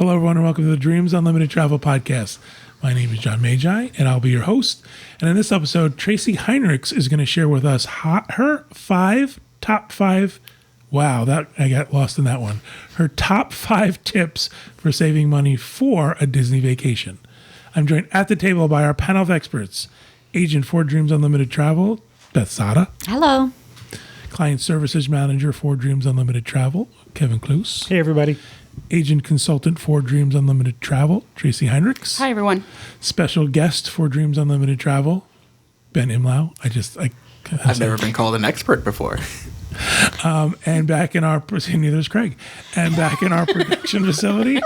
Hello, everyone, and welcome to the Dreams Unlimited Travel Podcast. My name is John Magi, and I'll be your host. And in this episode, Tracey Heinrichs is going to share with us her top five. Wow, I got lost in that one. Her top 5 tips for saving money for a Disney vacation. I'm joined at the table by our panel of experts, Agent for Dreams Unlimited Travel, Beth Sada. Hello. Client Services Manager for Dreams Unlimited Travel, Kevin Kloos. Hey, everybody. Agent Consultant for Dreams Unlimited Travel, Tracey Heinrichs. Hi, everyone. Special Guest for Dreams Unlimited Travel, Ben Imlau. I've never been called an expert before. And back in our, neither is Craig. And back in our production facility,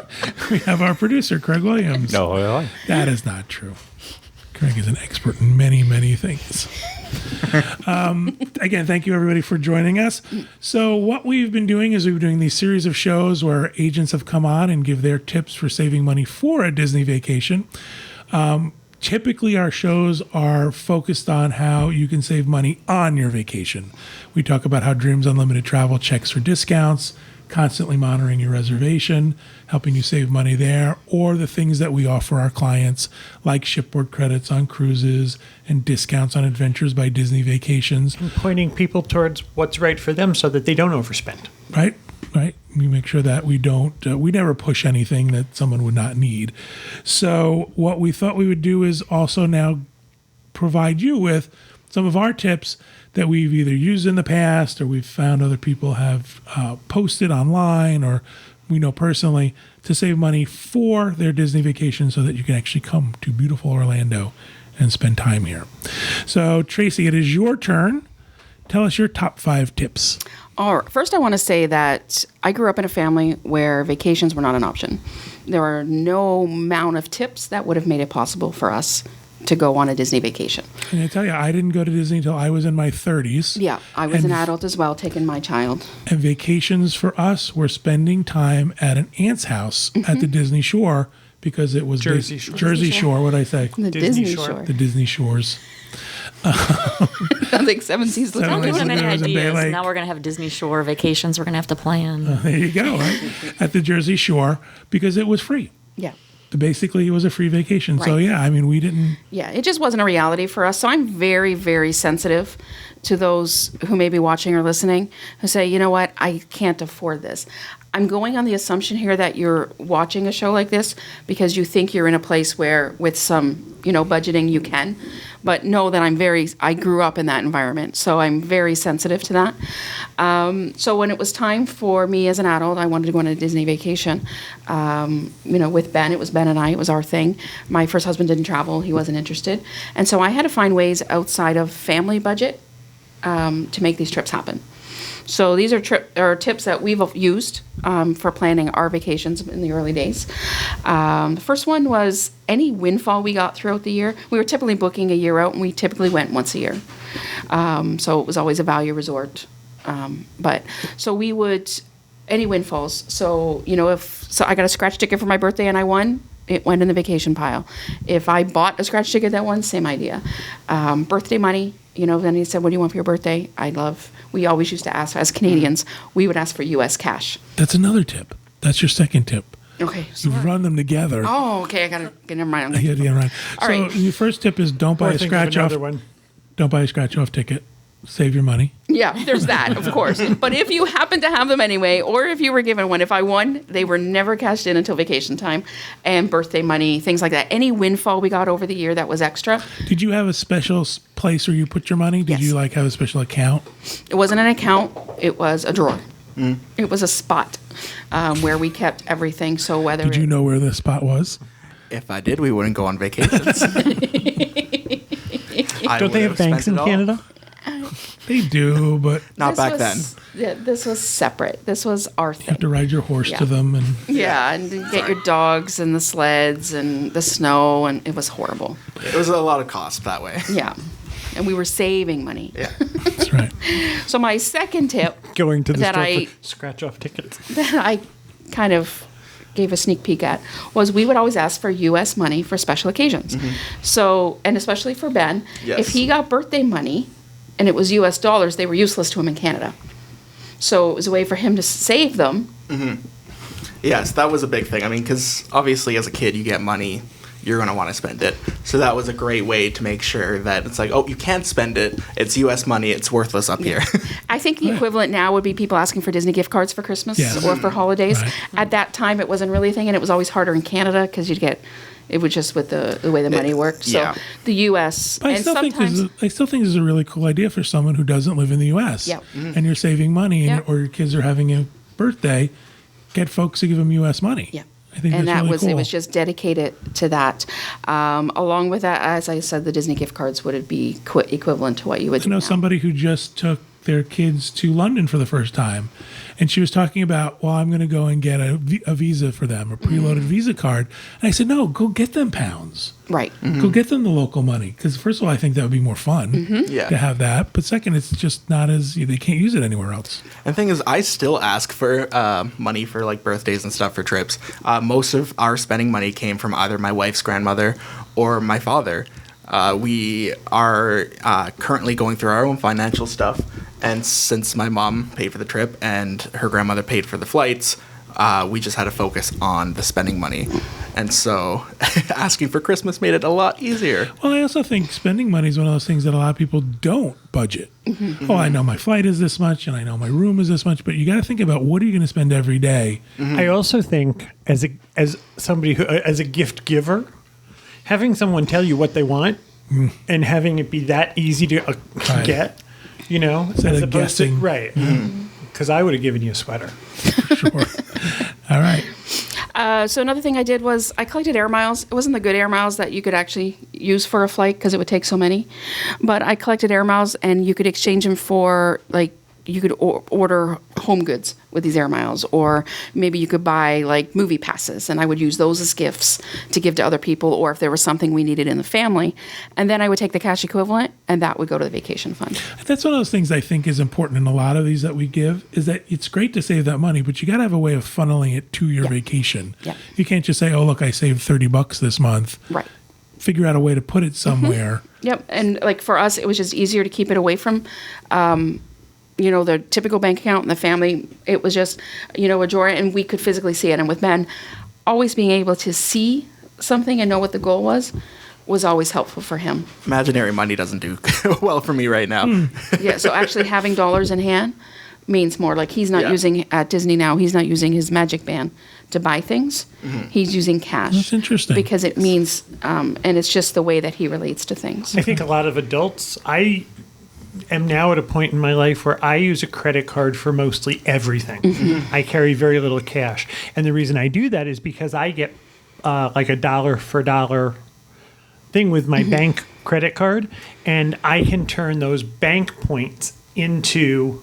we have our producer, Craig Williams. No, really? That is not true. Craig is an expert in many, many things. Again, thank you everybody for joining us. So what we've been doing is we've been doing these series of shows where agents have come on and give their tips for saving money for a Disney vacation. Typically, our shows are focused on how you can save money on your vacation. We talk about how Dreams Unlimited Travel checks for discounts, constantly monitoring your reservation, helping you save money there, or the things that we offer our clients, like shipboard credits on cruises and discounts on Adventures by Disney Vacations. And pointing people towards what's right for them so that they don't overspend. Right. We make sure that we don't, we never push anything that someone would not need. So what we thought we would do is also now provide you with some of our tips that we've either used in the past or we've found other people have posted online or we know personally to save money for their Disney vacation so that you can actually come to beautiful Orlando and spend time here. So Tracey, it is your turn. Tell us your top 5 tips. All right. First, I want to say that I grew up in a family where vacations were not an option. There are no amount of tips that would have made it possible for us to go on a Disney vacation. And I tell you, I didn't go to Disney until I was in my 30s. Yeah, I was an adult as well, taking my child. And vacations for us were spending time at an aunt's house at the Disney Shore because it was Jersey Shore. Jersey Shore, what'd I say? The Disney Shore. The Disney Shores. Sounds like Seven Seas. Seven Don't give Seas them any Laguna was in Bay ideas. Lake. Now we're going to have Disney Shore vacations. We're going to have to plan. There you go, right? At the Jersey Shore because it was free. Yeah. Basically, it was a free vacation. So, Right. yeah, I mean, we didn't. Yeah, it just wasn't a reality for us. So I'm very, very sensitive to those who may be watching or listening who say, you know what, I can't afford this. I'm going on the assumption here that you're watching a show like this because you think you're in a place where with some, budgeting you can. But know that I grew up in that environment. So I'm very sensitive to that. So when it was time for me as an adult, I wanted to go on a Disney vacation. With Ben, it was Ben and I, it was our thing. My first husband didn't travel, he wasn't interested. And so I had to find ways outside of family budget to make these trips happen. So these are tips that we've used for planning our vacations in the early days. The first one was any windfall we got throughout the year. We were typically booking a year out, and we typically went once a year. So it was always a value resort. So we would, any windfalls. So, if I got a scratch ticket for my birthday and I won, it went in the vacation pile. If I bought a scratch ticket that won, same idea. Birthday money, then he said, what do you want for your birthday? We always used to ask, as Canadians, we would ask for U.S. cash. That's another tip. That's your second tip. Okay. You run them together. Oh, okay. I got to get them right. Yeah, right. All so right. your first tip is don't buy a scratch off. Don't buy a scratch off ticket. Save your money. Yeah, there's that, of course. But if you happen to have them anyway, or if you were given one, if I won, they were never cashed in until vacation time, and birthday money, things like that. Any windfall we got over the year that was extra. Did you have a special place where you put your money? Did Yes. you have a special account? It wasn't an account. It was a drawer. It was a spot where we kept everything. So whether Did you know where the spot was? If I did, we wouldn't go on vacations. Don't they have banks in Canada? They do, but Not back then. Yeah, this was separate. This was our you have thing. to ride your horse Yeah. to them. And Yeah, and you get your dogs and the sleds and the snow, and it was horrible. It was a lot of cost that way. Yeah. And we were saving money. Yeah. that's right. So my second tip Going to the that store for scratch off tickets. that I kind of gave a sneak peek at was we would always ask for U.S. money for special occasions. So, and especially for Ben, Yes. if he got birthday money and it was U.S. dollars, they were useless to him in Canada. So it was a way for him to save them Yes, that was a big thing. I mean, because obviously as a kid, you get money, you're going to want to spend it. So that was a great way to make sure that it's like, oh, you can't spend it. It's U.S. money. It's worthless up here. I think the equivalent now would be people asking for Disney gift cards for Christmas Yes. or for holidays. Right. At that time, it wasn't really a thing, and it was always harder in Canada because you'd get. It was just with the way the money worked. So yeah. the U.S. But I and still think this is a really cool idea for someone who doesn't live in the U.S. Yep. And you're saving money, and, Yep. or your kids are having a birthday, get folks to give them U.S. money. Yeah. I think And that's that really was cool. it was just dedicated to that. Along with that, as I said, the Disney gift cards would be equivalent to what you would I do know now. somebody who just took their kids to London for the first time, and she was talking about, well, I'm going to go and get a visa for them, a preloaded Visa card. And I said, no, go get them pounds. Right. Go get them the local money. Because first of all, I think that would be more fun Yeah. to have that. But second, it's just not as, they can't use it anywhere else. And the thing is, I still ask for money for like birthdays and stuff for trips. Most of our spending money came from either my wife's grandmother or my father. We are currently going through our own financial stuff. And since my mom paid for the trip and her grandmother paid for the flights, we just had to focus on the spending money. And so asking for Christmas made it a lot easier. Well, I also think spending money is one of those things that a lot of people don't budget. Oh, I know my flight is this much, and I know my room is this much, but you got to think about what are you going to spend every day. I also think as somebody who as a gift giver, having someone tell you what they want and having it be that easy to Right. get, Instead as of opposed to guessing. right. Because I would have given you a sweater. Sure. All right. So another thing I did was I collected air miles. It wasn't the good air miles that you could actually use for a flight because it would take so many. But I collected air miles, and you could exchange them for, like, you could order home goods with these air miles, or maybe you could buy like movie passes, and I would use those as gifts to give to other people, or if there was something we needed in the family, and then I would take the cash equivalent, and that would go to the vacation fund. That's one of those things I think is important in a lot of these that we give, is that it's great to save that money, but you got to have a way of funneling it to your vacation. Yeah. You can't just say, oh, look, I saved $30 this month. Right. Figure out a way to put it somewhere. Yep. And like for us, it was just easier to keep it away from, the typical bank account in the family. It was just, a drawer, and we could physically see it. And with Ben, always being able to see something and know what the goal was always helpful for him. Imaginary money doesn't do well for me right now. Yeah. So actually having dollars in hand means more. Like he's not Yeah. using at Disney now. He's not using his Magic Band to buy things. He's using cash. That's interesting. Because it means, and it's just the way that he relates to things. I think a lot of adults, I am now at a point in my life where I use a credit card for mostly everything. I carry very little cash. And the reason I do that is because I get like a dollar for dollar thing with my bank credit card, and I can turn those bank points into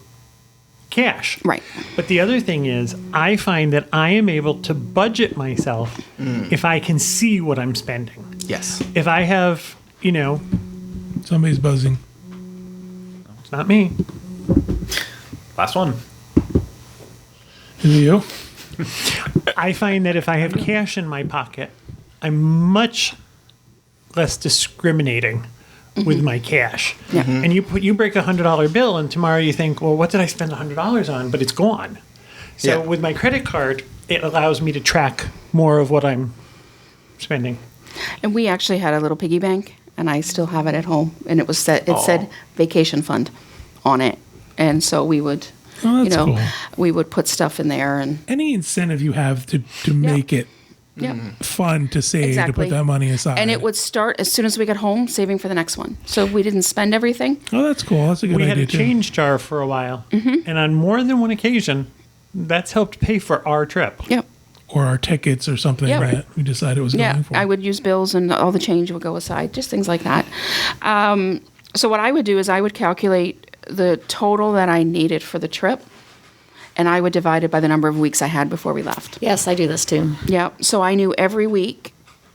cash. Right. But the other thing is, I find that I am able to budget myself if I can see what I'm spending. Yes. If I have, Somebody's buzzing. it's not me. Last one. Is it you? I find that if I have cash in my pocket, I'm much less discriminating with my cash. Yeah. And you break $100 bill, and tomorrow you think, well, what did I spend $100 on? But it's gone. So Yeah. with my credit card, it allows me to track more of what I'm spending. And we actually had a little piggy bank, and I still have it at home. And it was said vacation fund on it, and so we would, Oh, that's cool. we would put stuff in there, and Any incentive you have to make it yeah. fun to save, to Exactly. put that money aside. And it would start as soon as we got home, saving for the next one. So we didn't spend everything. Oh, that's cool. That's a good We idea had a too. change jar for a while. And on more than one occasion, that's helped pay for our trip. Yep. Or our tickets or something Yeah. that we decided was Yeah, going for. I would use bills, and all the change would go aside, just things like that. So what I would do is I would calculate the total that I needed for the trip, and I would divide it by the number of weeks I had before we left. Yes, I do this too. Yeah, so I knew every week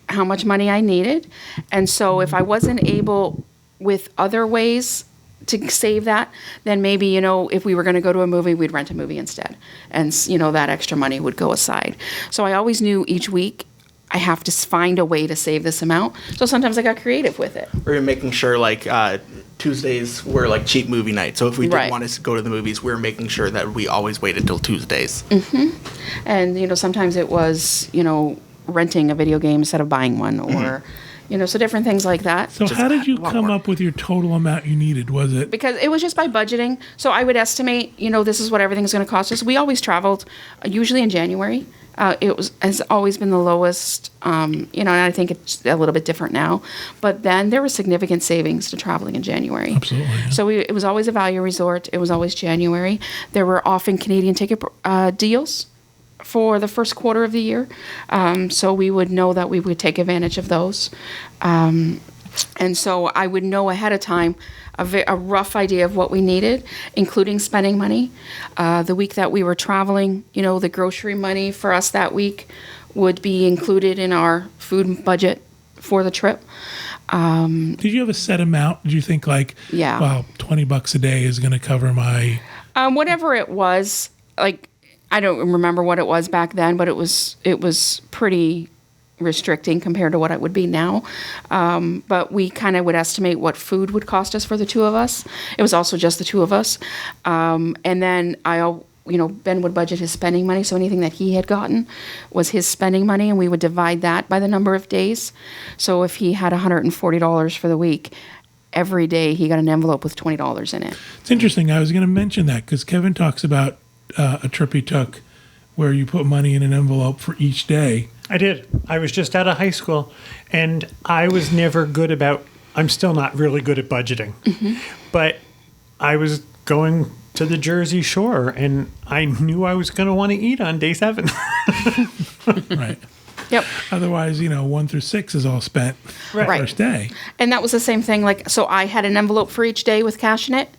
how much money I needed, and so if I wasn't able with other ways to save that, then maybe, if we were going to go to a movie, we'd rent a movie instead, and that extra money would go aside. So I always knew each week I have to find a way to save this amount. So sometimes I got creative with it. We're making sure like Tuesdays were like cheap movie night. So if we did Right. want to go to the movies, we're making sure that we always waited till Tuesdays. And, sometimes it was, renting a video game instead of buying one or, so different things like that. So how did you a lot come more. up with your total amount you needed? Was it Because it was just by budgeting. So I would estimate, this is what everything's going to cost us. We always traveled, usually in January. Has always been the lowest, and I think it's a little bit different now. But then there were significant savings to traveling in January. Absolutely, yeah. So it was always a value resort. It was always January. There were often Canadian ticket deals for the first quarter of the year. So we would know that we would take advantage of those. And so I would know ahead of time a rough idea of what we needed, including spending money. The week that we were traveling, the grocery money for us that week would be included in our food budget for the trip. Did you have a set amount? Did you think like, Yeah. well, $20 a day is going to cover my? Whatever it was, like I don't remember what it was back then, but it was pretty restricting compared to what it would be now. But we kind of would estimate what food would cost us for the two of us. It was also just the two of us. And then Ben would budget his spending money. So anything that he had gotten was his spending money, and we would divide that by the number of days. So if he had $140 for the week, every day he got an envelope with $20 in it. It's interesting. I was going to mention that because Kevin talks about a trip he took where you put money in an envelope for each day. I did. I was just out of high school, and I was never good about. I'm still not really good at budgeting, but I was going to the Jersey Shore, and I knew I was going to want to eat on day 7. Right. Yep. Otherwise, 1 through 6 is all spent the Right. first day. And that was the same thing. So I had an envelope for each day with cash in it.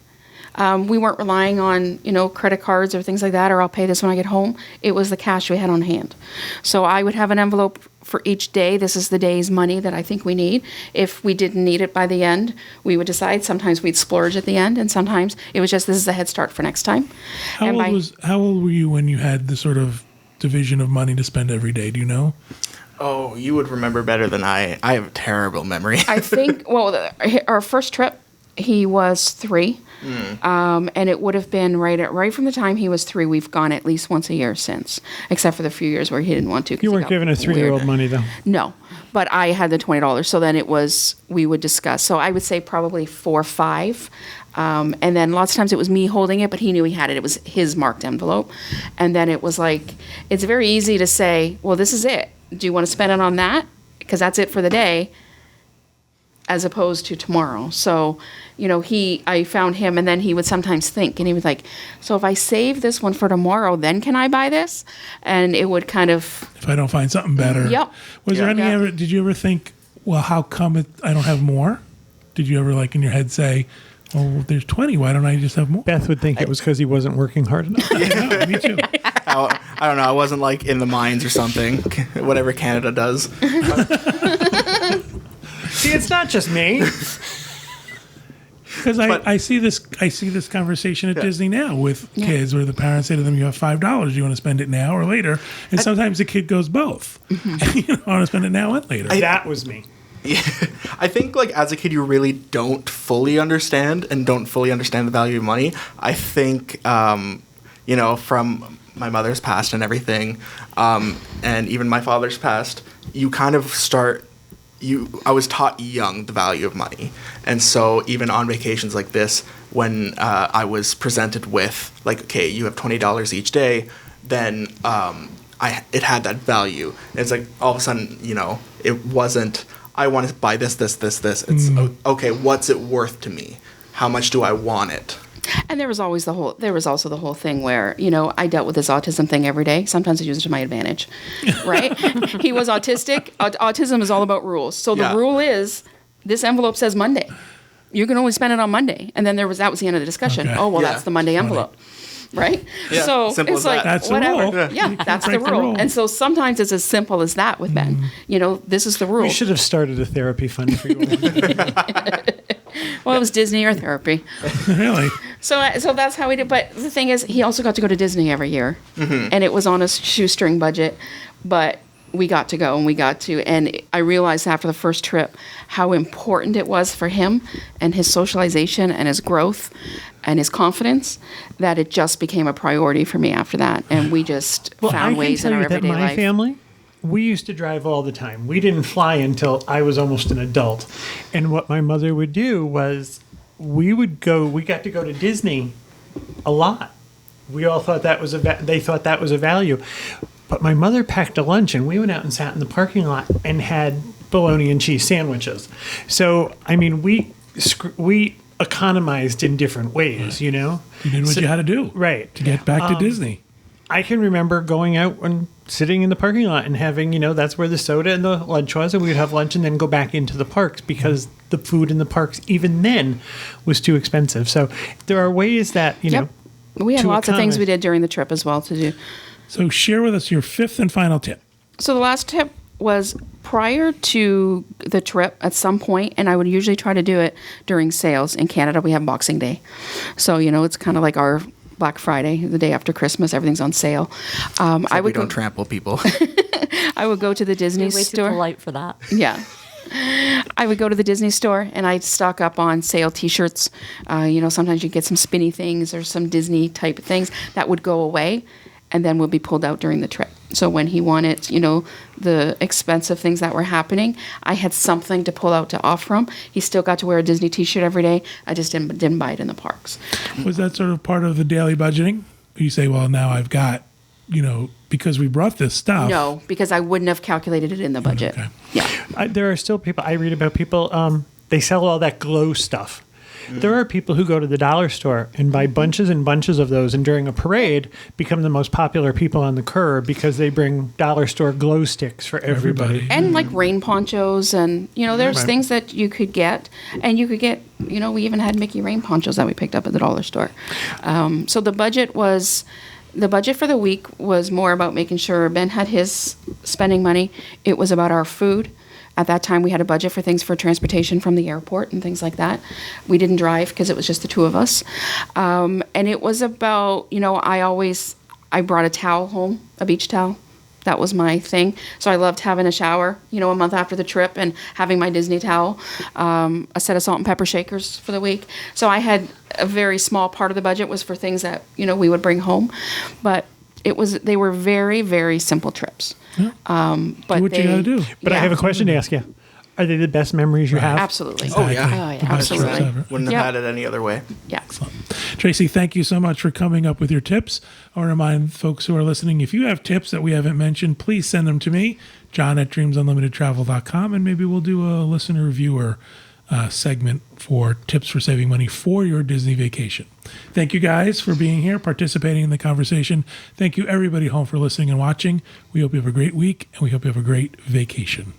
We weren't relying on, credit cards or things like that, or I'll pay this when I get home. It was the cash we had on hand. So I would have an envelope for each day. This is the day's money that I think we need. If we didn't need it by the end, we would decide. Sometimes we'd splurge at the end, and sometimes it was just, this is a head start for next time. How old were you when you had the sort of division of money to spend every day? Do you know? Oh, you would remember better than I. I have a terrible memory. I think, our first trip, he was 3. And it would have been right from the time he was 3. We've gone at least once a year since, except for the few years where he didn't want to. 'Cause You he weren't got giving a 3-year-old weird. money, though. No, but I had the $20. So then we would discuss. So I would say probably 4 or 5. And then lots of times it was me holding it, but he knew he had it. It was his marked envelope. And then it was like, it's very easy to say, well, this is it. Do you want to spend it on that? Because that's it for the day, as opposed to tomorrow. So, I found him, and then he would sometimes think, and he was like, so if I save this one for tomorrow, then can I buy this? And it would kind of, If I don't find something better. Yep. Was there any Yeah. did you ever think, well, how come I don't have more? Did you ever in your head say, well, there's 20, why don't I just have more? Beth would think it was because he wasn't working hard enough. Yeah, me too. I don't know. I wasn't in the mines or something. Whatever Canada does. See, it's not just me. Because I see this conversation at Disney now with kids where the parents say to them, you have $5, do you want to spend it now or later? And sometimes the kid goes both. I want to spend it now and later. That was me. Yeah. I think as a kid you really don't fully understand the value of money. I think from my mother's past and everything, and even my father's past, you kind of I was taught young the value of money. And so even on vacations like this, when I was presented with okay, you have $20 each day, then it had that value. And it's all of a sudden, it wasn't, I want to buy this. It's okay, what's it worth to me? How much do I want it? and there was also the whole thing where, I dealt with this autism thing every day. Sometimes I used it to my advantage, right? He was autistic. Autism is all about rules. So the rule is, this envelope says Monday. You can only spend it on Monday. And then that was the end of the discussion. Okay. Oh, well, Yeah. that's the Monday envelope. Right? Yeah, So simple it's as that. like, That's the whatever. rule. Yeah, that's the break the rule. rule. And so sometimes it's as simple as that with Ben. This is the rule. We should have started a therapy fund for you. Well, it was Disney or therapy. Really? So that's how we did. But the thing is, he also got to go to Disney every year, and it was on a shoestring budget. But we got to go and I realized after the first trip how important it was for him and his socialization and his growth and his confidence that it just became a priority for me after that. And we just found ways in our everyday my life. family, we used to drive all the time. We didn't fly until I was almost an adult. And what my mother would do was we got to go to Disney a lot. We all thought that was they thought that was a value. But my mother packed a lunch, and we went out and sat in the parking lot and had bologna and cheese sandwiches. So, I mean, we economized in different ways, you know? You did what you had to do. Right. To get back to Disney. I can remember going out and sitting in the parking lot and having, that's where the soda and the lunch was, and we would have lunch and then go back into the parks because the food in the parks, even then, was too expensive. So there are ways that, Yep. We had to lots of things economize. we did during the trip as well to do. So share with us your fifth and final tip. So the last tip was prior to the trip at some point, and I would usually try to do it during sales. In Canada, we have Boxing Day. So, it's kind of like our Black Friday, the day after Christmas, everything's on sale. I would don't trample people. I would go to the Disney You're way too store. polite for that. Yeah. I would go to the Disney store and I'd stock up on sale T-shirts. Sometimes you get some spinny things or some Disney type of things that would go away and then would be pulled out during the trip. So when he wanted, the expensive things that were happening, I had something to pull out to offer him. He still got to wear a Disney T-shirt every day. I just didn't buy it in the parks. Was that sort of part of the daily budgeting? You say, well, now I've got, because we brought this stuff. No, because I wouldn't have calculated it in the budget. Okay. Yeah. there are still people, I read about people, they sell all that glow stuff. There are people who go to the dollar store and buy bunches and bunches of those, and during a parade become the most popular people on the curb because they bring dollar store glow sticks for everybody. And like rain ponchos and, there's Right. things that you could get. And you could get, we even had Mickey rain ponchos that we picked up at the dollar store. So the budget for the week was more about making sure Ben had his spending money. It was about our food. At that time, we had a budget for things for transportation from the airport and things like that. We didn't drive because it was just the two of us. And it was about, I brought a towel home, a beach towel. That was my thing. So I loved having a shower, a month after the trip and having my Disney towel, a set of salt and pepper shakers for the week. So I had a very small part of the budget was for things that, we would bring home. But they were very, very simple trips. Yeah. But Do what you gotta do. But I yeah. have a question to ask you. Are they the best memories you have? Absolutely. Oh, yeah. Oh, yeah, The best trips absolutely. ever. Wouldn't Yep. have had it any other way. Yeah. Tracy, thank you so much for coming up with your tips. I want to remind folks who are listening, if you have tips that we haven't mentioned, please send them to me, john@dreamsunlimitedtravel.com, and maybe we'll do a listener viewer segment for tips for saving money for your Disney vacation. Thank you guys for being here, participating in the conversation. Thank you everybody home for listening and watching. We hope you have a great week, and we hope you have a great vacation.